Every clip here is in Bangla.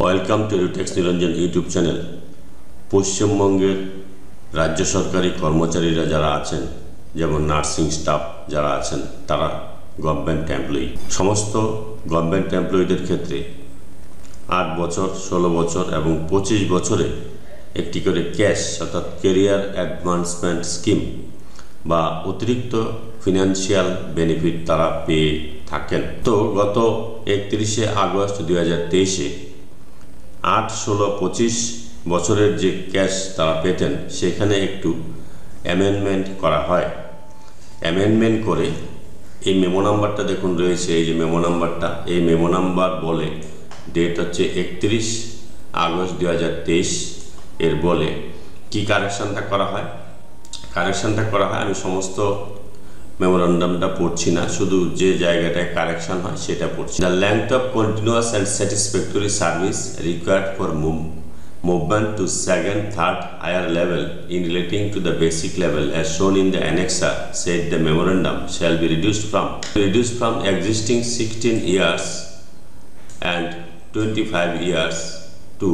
Welcome to এডুটেক্স Niranjan YouTube channel. পশ্চিমবঙ্গের রাজ্য সরকারি কর্মচারীরা যারা আছেন, যেমন নার্সিং স্টাফ যারা আছেন, তারা গভর্নমেন্ট এমপ্লয়ি। সমস্ত গভর্নমেন্ট এমপ্লয়িদের ক্ষেত্রে 8 বছর, 16 বছর এবং 25 বছরে একটি করে ক্যাশ অর্থাৎ ক্যারিয়ার অ্যাডভান্সমেন্ট স্কিম বা অতিরিক্ত ফিনান্সিয়াল বেনিফিট তারা পেয়ে থাকেন। তো গত 31শে আগস্ট 2023-এ 8, 16, 25 বছরের যে ক্যাশ তারা পেতেন সেখানে একটু অ্যামেন্ডমেন্ট করা হয়। অ্যামেন্ডমেন্ট করে এই মেমো নাম্বারটা দেখুন রয়েছে, এই যে মেমো নাম্বারটা, এই মেমো নাম্বার বলে ডেট হচ্ছে 31 আগস্ট 2023 এর বলে কি কারেকশানটা করা হয়। আমি সমস্ত মেমোরান্ডামটা পড়ছি না, শুধু যে জায়গাটায় কারেকশন হয় সেটা পড়ছি। The length of continuous and satisfactory service required for movement to second, third, higher level in relating to the basic level as shown in the annexer said the memorandum shall be reduced from existing 16 years and 25 years to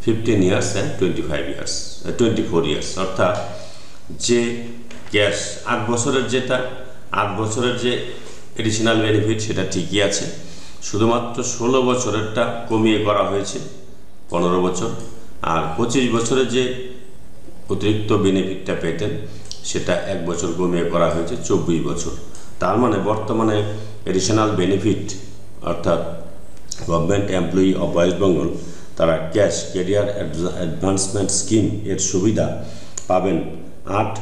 15 years and 24 years অর্থাৎ যে ক্যাশ 8 বছরের যে এডিশনাল বেনিফিট সেটা ঠিকই আছে, শুধুমাত্র 16 বছরেরটা কমিয়ে করা হয়েছে 15 বছর, আর 25 বছরের যে অতিরিক্ত বেনিফিটটা পেতেন সেটা 1 বছর কমিয়ে করা হয়েছে 24 বছর। তার মানে বর্তমানে এডিশনাল বেনিফিট অর্থাৎ government employee of West Bengal তারা ক্যাশ ক্যারিয়ার অ্যাডভান্সমেন্ট স্কিম এর সুবিধা পাবেন 8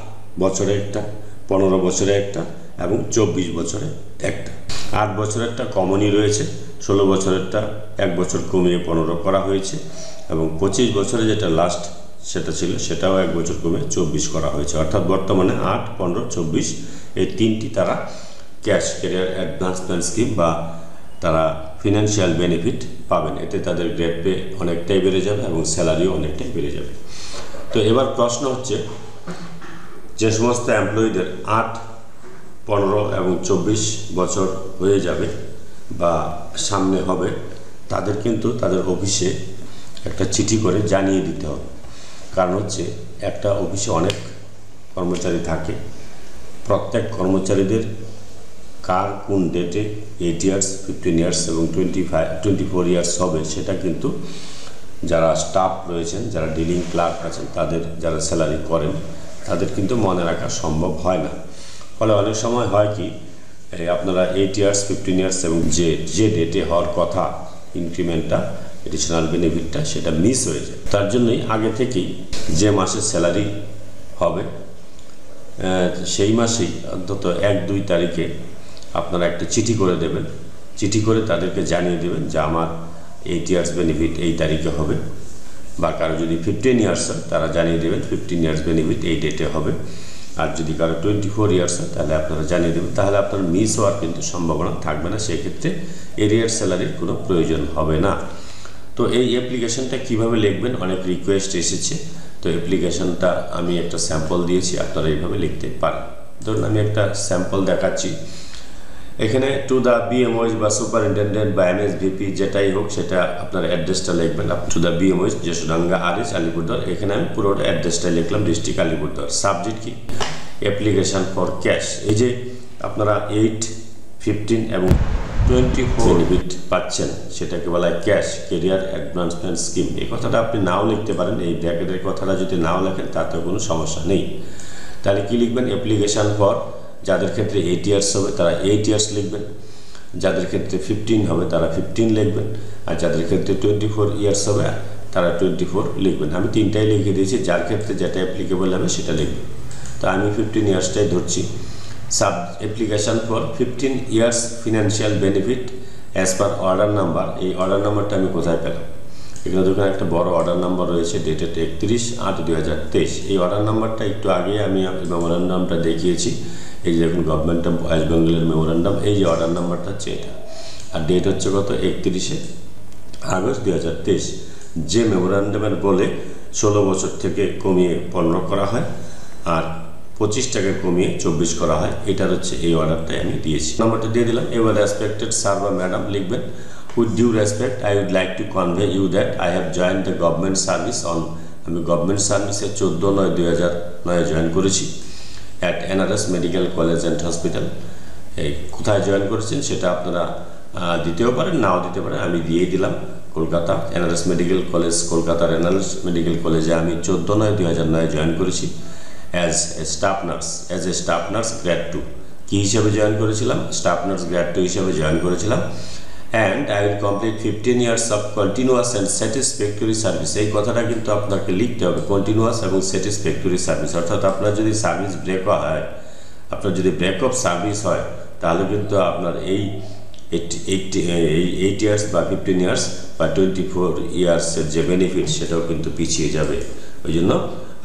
বছরে একটা, 15 বছরে একটা এবং 24 বছরে একটা। 8 বছরেরটা কমনই রয়েছে, 16 বছরেরটা 1 বছর কমিয়ে 15 করা হয়েছে এবং 25 বছরে যেটা লাস্ট সেটা ছিল সেটাও 1 বছর কমিয়ে 24 করা হয়েছে। অর্থাৎ বর্তমানে 8, 15, 24 এই তিনটি তারা ক্যাশ ক্যারিয়ার অ্যাডভান্সমেন্ট স্কিম বা তারা ফিনান্সিয়াল বেনিফিট পাবেন। এতে তাদের গ্রেড পে অনেকটাই বেড়ে যাবে এবং স্যালারিও অনেকটাই বেড়ে যাবে। তো এবার প্রশ্ন হচ্ছে, যে সমস্ত এমপ্লয়িদের 8, 15 এবং 24 বছর হয়ে যাবে বা সামনে হবে, তাদের কিন্তু তাদের অফিসে একটা চিঠি করে জানিয়ে দিতে হবে। কারণ হচ্ছে একটা অফিসে অনেক কর্মচারী থাকে, প্রত্যেক কর্মচারীদের কার কোন ডেটে 8 ইয়ার্স, 15 ইয়ার্স এবং 24 ইয়ার্স হবে সেটা কিন্তু যারা স্টাফ রয়েছেন, যারা ডিলিং ক্লার্ক আছেন, তাদের যারা স্যালারি করেন তাদের কিন্তু মনে রাখা সম্ভব হয় না। ফলে অনেক সময় হয় কি, আপনারা 8 ইয়ার্স, 15 ইয়ার্স এবং যে ডেটে হওয়ার কথা ইনক্রিমেন্টটা, এডিশনাল বেনিফিটটা সেটা মিস হয়ে যায়। তার জন্যই আগে থেকেই যে মাসে স্যালারি হবে সেই মাসেই অন্তত 1-2 তারিখে আপনারা একটা চিঠি করে দেবেন। চিঠি করে তাদেরকে জানিয়ে দেবেন যে আমার 8 ইয়ার্স বেনিফিট এই তারিখে হবে, বা কারো যদি 15 ইয়ার্স হয় তারা জানিয়ে দেবেন 15 ইয়ার্স বেনিফিট এই ডেটে হবে। আর যদি কারো 24 ইয়ার্স হয় তাহলে আপনারা জানিয়ে দেবেন, তাহলে আপনার মিস হওয়ার কিন্তু সম্ভাবনা থাকবে না। সেক্ষেত্রে এরিয়ার স্যালারির কোনো প্রয়োজন হবে না। তো এই অ্যাপ্লিকেশনটা কিভাবে লিখবেন, অনেক রিকোয়েস্ট এসেছে। তো অ্যাপ্লিকেশনটা আমি একটা স্যাম্পল দিয়েছি, আপনারা এইভাবে লিখতে পারেন। ধরুন আমি একটা স্যাম্পল দেখাচ্ছি। এখানে টু দ্য বিএমওইস বা সুপারিনটেন্ডেন্ট বা এমএসভিপি যেটাই হোক সেটা আপনার অ্যাড্রেসটা লিখবেন। To the BMOH Jashodanga RS Alipurduar, এখানে আমি পুরোটা অ্যাড্রেসটা লিখলাম, ডিস্ট্রিক্ট আলিপুরদুয়ার। সাবজেক্ট কি, অ্যাপ্লিকেশান ফর ক্যাশ। এই যে আপনারা 8, 15 এবং 24 বেনিফিট পাচ্ছেন সেটাকে বলা হয় ক্যাশ ক্যারিয়ার অ্যাডভান্সমেন্ট স্কিম। এই কথাটা আপনি নাও লিখতে পারেন, এই ব্র্যাকেটের কথাটা যদি নাও লেখেন তাতে কোনো সমস্যা নেই। তাহলে কি লিখবেন, অ্যাপ্লিকেশান ফর, যাদের ক্ষেত্রে 8 ইয়ার্স হবে তারা 8 ইয়ার্স লিখবেন, যাদের ক্ষেত্রে 15 হবে তারা 15 লিখবেন, আর যাদের ক্ষেত্রে 24 ইয়ার্স হবে তারা 24 লিখবেন। আমি তিনটাই লিখে দিয়েছি, যার ক্ষেত্রে যেটা অ্যাপ্লিকেবল হবে সেটা লিখবেন। তো আমি 15 ইয়ার্সটাই ধরছি। Application for 15 years financial benefit as per order number. এই অর্ডার নাম্বারটা আমি কোথায় পেলাম, এখানে দেখুন একটা বড় অর্ডার নাম্বার রয়েছে ডেটেড 31/8/2023। এই অর্ডার নাম্বারটা একটু আগে আমি মেমোরান্ডামটা দেখিয়েছি। এই যে দেখুন গভর্নমেন্ট অফ ওয়েস্ট বেঙ্গলের মেমোরান্ডাম, এই যে অর্ডার নাম্বারটা হচ্ছে এটা, আর ডেট হচ্ছে কত 31 আগস্ট 2023। যে মেমোরান্ডামের বলে 16 বছর থেকে কমিয়ে 15 করা হয় আর 25 টাকা কমিয়ে 24 করা হয়, এটার হচ্ছে এই অর্ডারটাই আমি দিয়েছি। নাম্বারটা দিয়ে দিলাম। এবার রেসপেক্টেড স্যার বা ম্যাডাম লিখবেন। With due respect, I would like to convey you that I have joined the government service on আমি গভর্নমেন্ট সার্ভিসে 14/9/2009 জয়েন করেছি at NRS medical college and hospital. এই কোথায় জয়েন করেছেন সেটা আপনারা দিতেও পারেন, নাও দিতে পারেন, আমি দিয়ে দিলাম কলকাতা NRS মেডিকেল কলেজ। কলকাতার NRS মেডিকেল কলেজে আমি 14/9/2009 জয়েন করেছি as a staff nurse grade 2। কী হিসাবে জয়েন করেছিলাম? স্টাফ নার্স গ্রেড 2 হিসাবে জয়েন করেছিলাম। And I will complete 15 years of continuous and satisfactory service. এই কথাটা কিন্তু আপনাকে লিখতে হবে, কন্টিনিউয়াস এবং স্যাটিসফ্যাক্টরি সার্ভিস। অর্থাৎ আপনার যদি সার্ভিস ব্রেক হয়, আপনার যদি ব্রেক অফ সার্ভিস হয়, তাহলে কিন্তু আপনার এই 8 years বা 15 years বা 24 yearsের যে বেনিফিট সেটাও কিন্তু পিছিয়ে যাবে। ওই জন্য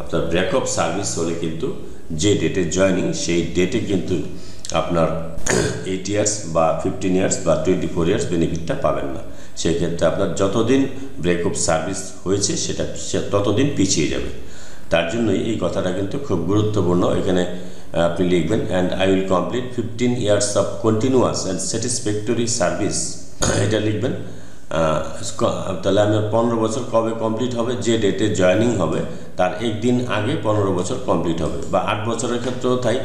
আপনার ব্রেক অফ সার্ভিস হলে কিন্তু যে ডেটে জয়নিং সেই ডেটে কিন্তু আপনার 8 years বা 15 years বা 24 years বেনিফিটটা পাবেন না। সেই ক্ষেত্রে আপনার যতদিন ব্রেক অফ সার্ভিস হয়েছে সেটা ততদিন পিছিয়ে যাবে। তার জন্যই এই কথাটা কিন্তু খুব গুরুত্বপূর্ণ। এখানে আপনি লিখবেন and I will complete 15 years of continuous and satisfactory service, এটা লিখবেন। তাহলে আমার 15 বছর কবে কমপ্লিট হবে? যে ডেটে জয়নিং হবে তার একদিন আগে 15 বছর কমপ্লিট হবে। বা 8 বছরের ক্ষেত্রেও তাই,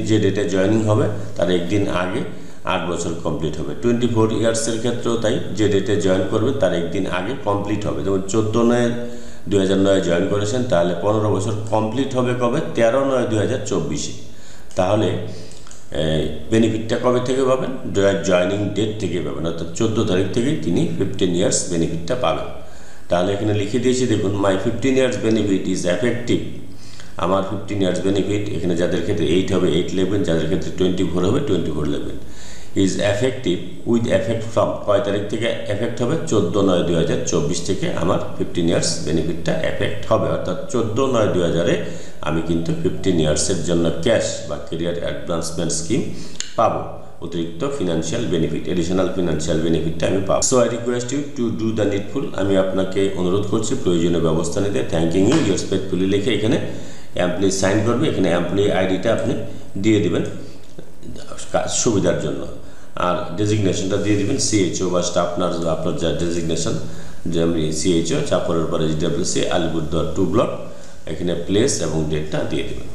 যে ডেটে জয়নিং হবে তার একদিন আগে 8 বছর কমপ্লিট হবে। 24 ইয়ার্সের ক্ষেত্রেও তাই, যে ডেটে জয়েন করবে তার একদিন আগে কমপ্লিট হবে। যেমন 14/9/2009 জয়েন করেছেন, তাহলে 15 বছর কমপ্লিট হবে কবে? 13/9/2024। তাহলে বেনিফিটটা কবে থেকে পাবেন? জয়নিং ডেট থেকে পাবেন, অর্থাৎ 14 তারিখ থেকেই তিনি 15 years বেনিফিটটা পাবেন। তাহলে এখানে লিখে দিয়েছি দেখুন, মাই 15 years বেনিফিট ইজ এফেক্টিভ। আমার 15 years বেনিফিট, এখানে যাদের ক্ষেত্রে 8 হবে 8 লিখবেন, যাদের ক্ষেত্রে 24 হবে 24 লিখবেন। Is effective with effect from কয় তারিখ থেকে এফেক্ট হবে? 14/9/2024 থেকে আমার 15 years বেনিফিটটা এফেক্ট হবে। অর্থাৎ 14/9/2000-এ আমি কিন্তু 15 yearsের জন্য ক্যাশ বা কেরিয়ার অ্যাডভান্সমেন্ট স্কিম পাবো, অতিরিক্ত ফিনান্সিয়াল বেনিফিট, এডিশনাল ফিনান্সিয়াল বেনিফিটটা আমি পাবো। So I request you to do the needful. আমি আপনাকে অনুরোধ করছি প্রয়োজনীয় ব্যবস্থা নিতে। থ্যাঙ্কিং ইউ, রেসপেক্টফুলি লিখে এখানে এমপ্লয়ি সাইন করবে। এখানে এমপ্লয়ি আইডিটা আপনি দিয়ে দেবেন সুবিধার জন্য, আর ডেজিগনেশনটা দিয়ে দেবেন CHO বা স্টাফ নার্স বা আপনার যা ডেজিগনেশন, যে আমি CHO চাপরের পরে GWC আলিপুরদুয়ার 2 ব্লক, এখানে প্লেস এবং ডেটটা দিয়ে দেবেন।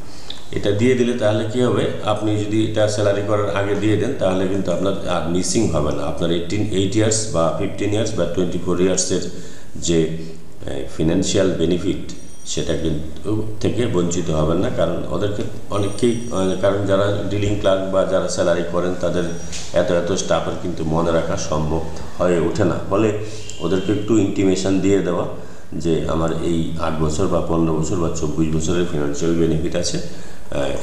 এটা দিয়ে দিলে তাহলে কী হবে, আপনি যদি এটা স্যালারি করার আগে দিয়ে দেন তাহলে কিন্তু আপনার আর মিসিং হবে না। আপনার 8 years বা 15 years বা 24 yearsের যে ফিনান্সিয়াল বেনিফিট সেটা কিন্তু থেকে বঞ্চিত হবেন না। কারণ ওদেরকে অনেকেই, কারণ যারা ডিলিং ক্লার্ক বা যারা স্যালারি করেন তাদের এত স্টাফের কিন্তু মনে রাখা সম্ভব হয়ে ওঠে না। ফলে ওদেরকে একটু ইন্টিমেশন দিয়ে দেওয়া যে আমার এই 8 বছর বা 15 বছর বা 24 বছরের ফিনান্সিয়াল বেনিফিট আছে,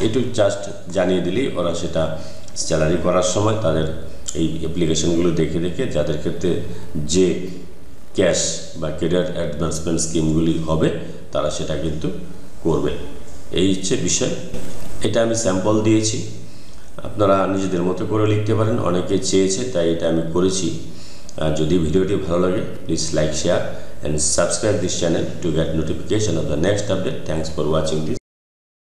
এটুকু জাস্ট জানিয়ে দিলেই ওরা সেটা স্যালারি করার সময় তাদের এই অ্যাপ্লিকেশনগুলো দেখে যাদের ক্ষেত্রে যে ক্যাশ বা কেরিয়ার অ্যাডভান্সমেন্ট স্কিমগুলি হবে তারা সেটা কিন্তু করবে। এই হচ্ছে বিষয়। এটা আমি স্যাম্পল দিয়েছি, আপনারা নিজেদের মতো করে লিখতে পারেন। অনেকে চেয়েছে তাই এটা আমি করেছি। যদি ভিডিওটি ভালো লাগে please like, share and subscribe this channel to get notification of the next update. Thanks for watching this.